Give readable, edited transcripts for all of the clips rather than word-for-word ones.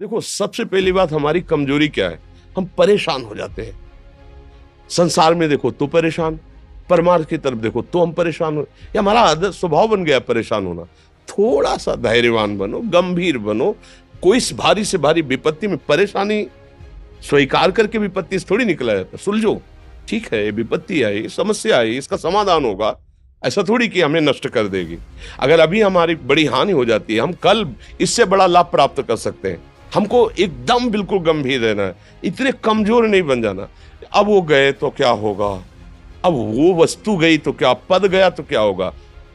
देखो, सबसे पहली बात हमारी कमजोरी क्या है? हम परेशान हो जाते हैं। संसार में देखो तो परेशान, परमार्थ की तरफ देखो तो हम परेशान हो। ये हमारा आदत स्वभाव बन गया परेशान होना। थोड़ा सा धैर्यवान बनो, गंभीर बनो। कोई इस भारी से भारी विपत्ति में परेशानी स्वीकार करके विपत्ति से थोड़ी निकला जाता। सुलझो, ठीक है, ये विपत्ति आई, समस्या आई, इसका समाधान होगा। ऐसा थोड़ी कि हमें नष्ट कर देगी। अगर अभी हमारी बड़ी हानि हो जाती है, हम कल इससे बड़ा लाभ प्राप्त कर सकते हैं। हमको एकदम बिल्कुल गंभीर रहना है, इतने कमजोर नहीं बन जाना। अब वो गए तो क्या होगा, अब वो वस्तु गई तो क्या, पद गया तो क्या होगा।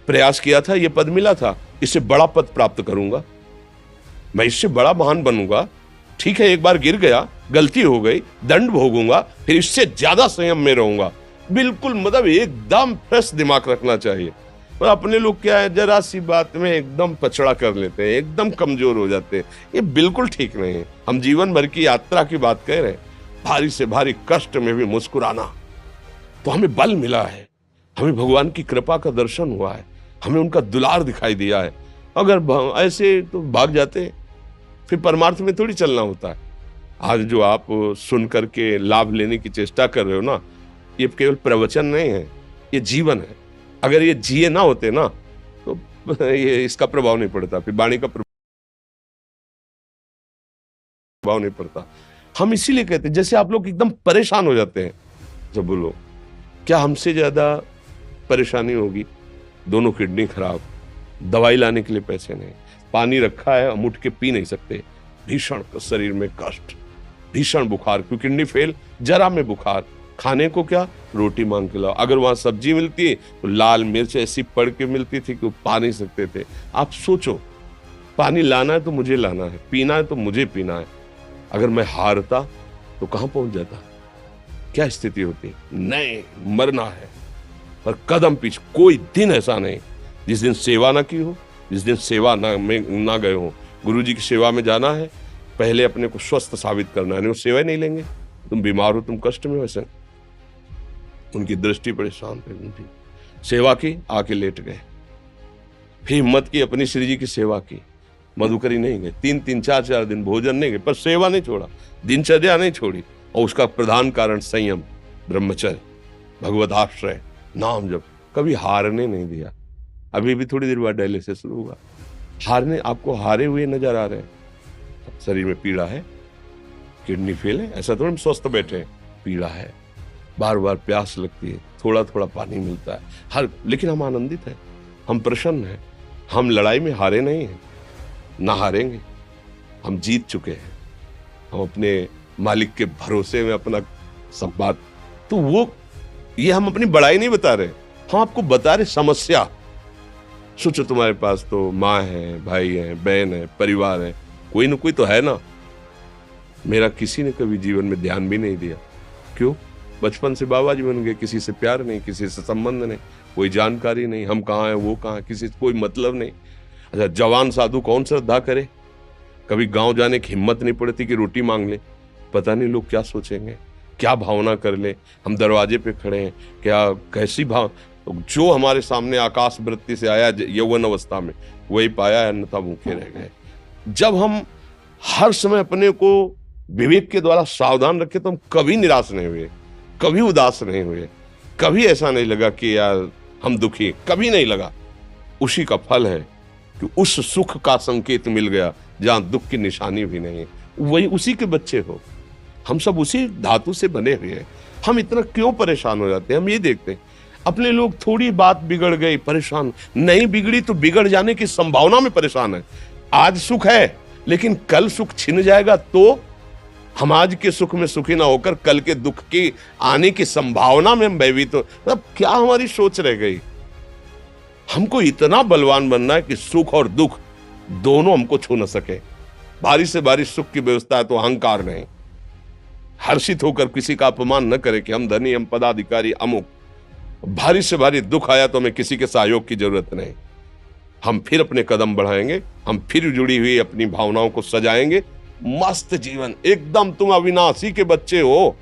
प्रयास किया था, ये पद मिला था, इससे बड़ा पद प्राप्त करूंगा, मैं इससे बड़ा महान बनूंगा। ठीक है, एक बार गिर गया, गलती हो गई, दंड भोगूंगा, फिर इससे ज्यादा संयम में रहूंगा। बिल्कुल मतलब एकदम फ्रेश दिमाग रखना चाहिए। पर अपने लोग क्या है, जरा सी बात में एकदम पछड़ा कर लेते हैं, एकदम कमजोर हो जाते हैं। ये बिल्कुल ठीक नहीं है। हम जीवन भर की यात्रा की बात कह रहे हैं, भारी से भारी कष्ट में भी मुस्कुराना, तो हमें बल मिला है, हमें भगवान की कृपा का दर्शन हुआ है, हमें उनका दुलार दिखाई दिया है। अगर ऐसे तो भाग जाते, फिर परमार्थ में थोड़ी चलना होता है। आज जो आप सुन करके लाभ लेने की चेष्टा कर रहे हो ना, ये केवल प्रवचन नहीं है, ये जीवन है। अगर ये जिए ना होते ना, तो ये इसका प्रभाव नहीं पड़ता, फिर वाणी का प्रभाव नहीं पड़ता। हम इसीलिए कहते हैं, जैसे आप लोग एकदम परेशान हो जाते हैं जब बोलो, क्या हमसे ज्यादा परेशानी होगी? दोनों किडनी खराब, दवाई लाने के लिए पैसे नहीं, पानी रखा है हम उठ के पी नहीं सकते, भीषण शरीर में कष्ट, भीषण बुखार, क्योंकि किडनी फेल, जरा में बुखार, खाने को क्या, रोटी मांग के लाओ। अगर वहां सब्जी मिलती है तो लाल मिर्च ऐसी पड़ के मिलती थी कि वो पा नहीं सकते थे। आप सोचो, पानी लाना है तो मुझे लाना है, पीना है तो मुझे पीना है। अगर मैं हारता तो कहां पहुंच जाता, क्या स्थिति होती? नहीं, मरना है, पर कदम पीछे। कोई दिन ऐसा नहीं जिस दिन सेवा ना की हो, जिस दिन सेवा ना गए हो। गुरु जी की सेवा में जाना है, पहले अपने को स्वस्थ साबित करना है, नहीं वो सेवा नहीं लेंगे। तुम बीमार हो, तुम कष्ट में हो, ऐसे उनकी दृष्टि बड़ी शांत है। उनकी सेवा की, आके लेट गए। फिर हिम्मत की, अपनी श्री जी की सेवा की, मधुकरी नहीं गए, 3-3 4-4 दिन भोजन नहीं गए, पर सेवा नहीं छोड़ा, दिनचर्या नहीं छोड़ी। और उसका प्रधान कारण संयम, ब्रह्मचर्य, भगवत आश्रय, नाम जप, कभी हारने नहीं दिया। अभी भी थोड़ी देर बाद डायलिसिस शुरू हुआ। हारने, आपको हारे हुए नजर आ रहे हैं? शरीर में पीड़ा है, किडनी फेल है, ऐसा तो हम स्वस्थ बैठे हैं, पीड़ा है, बार बार प्यास लगती है, थोड़ा थोड़ा पानी मिलता है, लेकिन हम आनंदित हैं, हम प्रसन्न हैं। हम लड़ाई में हारे नहीं हैं, ना हारेंगे, हम जीत चुके हैं। हम अपने मालिक के भरोसे में अपना सब बात, तो वो ये हम अपनी बड़ाई नहीं बता रहे, हम आपको बता रहे समस्या। सोचो, तुम्हारे पास तो माँ है, भाई है, बहन है, परिवार है, कोई ना कोई तो है ना। मेरा किसी ने कभी जीवन में ध्यान भी नहीं दिया। क्यों? बचपन से बाबा जी बन गए, किसी से प्यार नहीं, किसी से संबंध नहीं, कोई जानकारी नहीं, हम कहाँ हैं, वो कहाँ, किसी से कोई मतलब नहीं। अच्छा, जवान साधु कौन श्रद्धा करे? कभी गांव जाने की हिम्मत नहीं पड़ती कि रोटी मांग ले, पता नहीं लोग क्या सोचेंगे, क्या भावना कर ले। हम दरवाजे पे खड़े हैं, क्या कैसी भाव, जो हमारे सामने आकाश वृत्ति से आया यौवन अवस्था में, वही पाया, अन्यथा भूखे रह गए। जब हम हर समय अपने को विवेक के द्वारा सावधान रखे, तो हम कभी निराश नहीं हुए, कभी उदास नहीं हुए, कभी ऐसा नहीं लगा कि यार हम दुखी, कभी नहीं लगा। उसी का फल है कि उस सुख का संकेत मिल गया जहां दुख की निशानी भी नहीं। वही उसी के बच्चे हो, हम सब उसी धातु से बने हुए हैं। हम इतना क्यों परेशान हो जाते हैं? हम ये देखते हैं, अपने लोग थोड़ी बात बिगड़ गई परेशान, नहीं बिगड़ी तो बिगड़ जाने की संभावना में परेशान है। आज सुख है, लेकिन कल सुख छिन जाएगा, तो हम आज के सुख में सुखी ना होकर कल के दुख की आने की संभावना में हम भयभीत हो। मतलब क्या हमारी सोच रह गई? हमको इतना बलवान बनना है कि सुख और दुख दोनों हमको छू न सके। भारी से भारी सुख की व्यवस्था है तो अहंकार नहीं, हर्षित होकर किसी का अपमान न करे कि हम धनी, हम पदाधिकारी, अमुक। भारी से भारी दुख आया तो हमें किसी के सहयोग की जरूरत नहीं, हम फिर अपने कदम बढ़ाएंगे, हम फिर जुड़ी हुई अपनी भावनाओं को सजाएंगे। मस्त जीवन एकदम। तुम अविनाशी के बच्चे हो।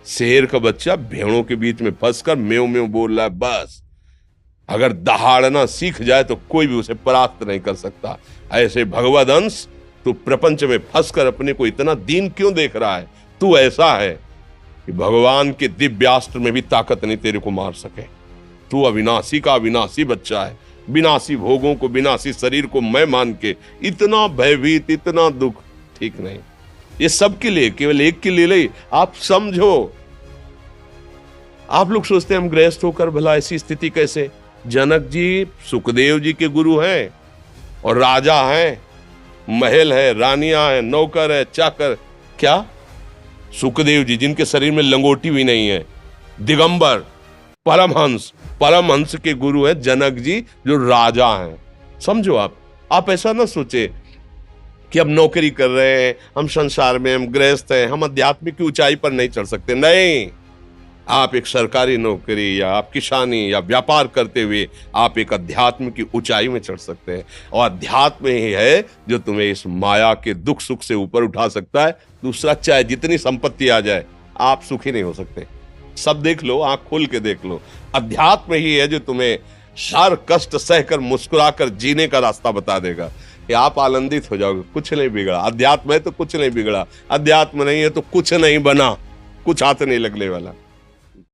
शेर का बच्चा भेड़ों के बीच में फंसकर म्यों म्यों बोल रहा है, बस अगर दहाड़ना सीख जाए तो कोई भी उसे परास्त नहीं कर सकता। ऐसे भगवद अंश तू प्रपंच में फंसकर अपने को इतना दीन क्यों देख रहा है? तू ऐसा है कि भगवान के दिव्यास्त्र में भी ताकत नहीं तेरे को मार सके। तू अविनाशी का अविनाशी बच्चा है। विनाशी भोगों को, विनाशी शरीर को मैं मान के इतना भयभीत, इतना दुख ठीक नहीं। ये सबके लिए, केवल एक के लिए नहीं। आप समझो, आप लोग सोचते हैं हम गृहस्थ होकर भला ऐसी स्थिति कैसे? जनक जी सुखदेव जी के गुरु हैं और राजा हैं, महल है, रानियां हैं, नौकर है, चाकर। क्या सुखदेव जी जिनके शरीर में लंगोटी भी नहीं है, दिगंबर, परमहंस, परमहंस के गुरु हैं जनक जी जो राजा हैं। समझो, आप ऐसा ना सोचे कि हम नौकरी कर रहे हैं, हम संसार में, हम गृहस्थ हैं, हम आध्यात्मिक की ऊंचाई पर नहीं चढ़ सकते। नहीं, आप एक सरकारी नौकरी या आप किसानी या व्यापार करते हुए आप एक अध्यात्म की ऊंचाई में चढ़ सकते हैं। और अध्यात्म ही है जो तुम्हें इस माया के दुख सुख से ऊपर उठा सकता है। दूसरा, चाहे जितनी संपत्ति आ जाए, आप सुखी नहीं हो सकते। सब देख लो, आंख खोल के देख लो। अध्यात्म ही है जो तुम्हें हर कष्ट सहकर मुस्कुराकर जीने का रास्ता बता देगा कि आप आनंदित हो जाओगे। कुछ नहीं बिगड़ा। अध्यात्म है तो कुछ नहीं बिगड़ा, अध्यात्म नहीं है तो कुछ नहीं बना, कुछ हाथ नहीं लगने वाला।